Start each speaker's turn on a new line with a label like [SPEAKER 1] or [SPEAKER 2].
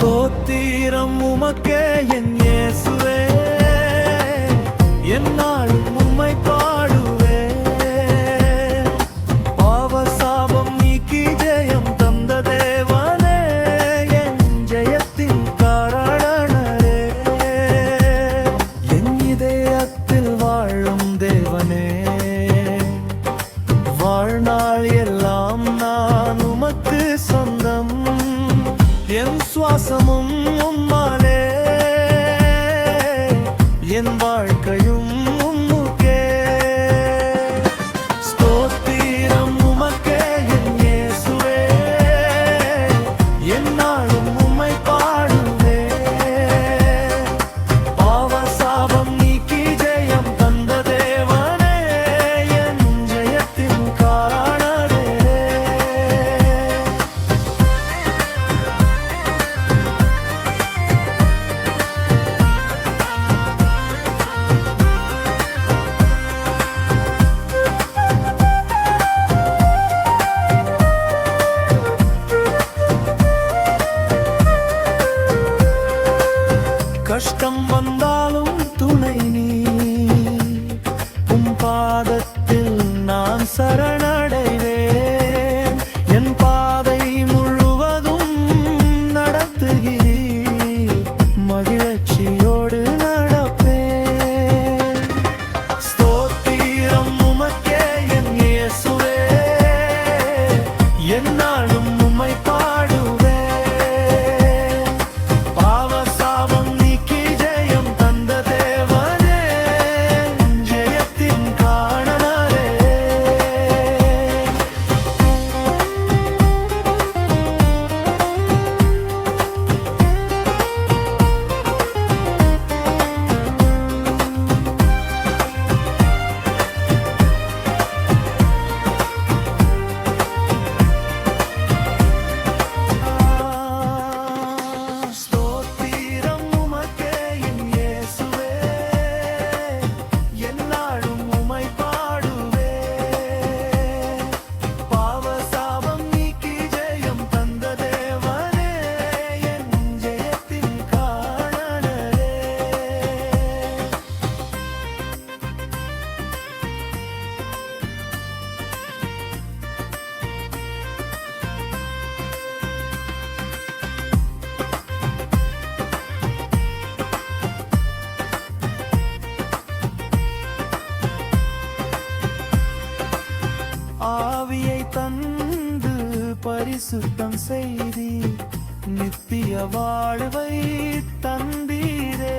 [SPEAKER 1] ஸ்தோத்திரம் உமக்கே என் இயேசுவே, என்னாலும் உம்மை பாடுவே. பாவ சாபம் நீக்கி ஜெயம் தந்த தேவனே, என் ஜெயத்தின் காரணரே. என் இதயத்தில் வாழும் தேவனே, வாழ்நாள் எல்லாம் நான் உமக்கு சொந்தம். என் சுவாசமும் உம்மாலே, என் வாழ்க்கையும் உம்முக்கே. ஸ்தோத்திரம் உமக்கே என் இயேசுவே, என்னாலும் உம்மை பாடுவே. பாவ சாபம் நீக்கி ஜெயம் தந்த தேவனே, என் ஜெயத்தின் காரணரே. கஷ்டம் வந்தாலும் துணை நீ, உம் பாதத்தில் நான் சரணடைவேன். என் பாதை முழுவதும் நடத்துகிறீர், மகிழ்ச்சியோடு நடப்பேன். ஸ்தோத்திரம் உமக்கே என் இயேசுவே, என்னாலும் உம்மை பாடுவே. ஆவியை தந்து பரிசுத்தம் செய்தி, நித்திய வாழ்வை தந்தீரே.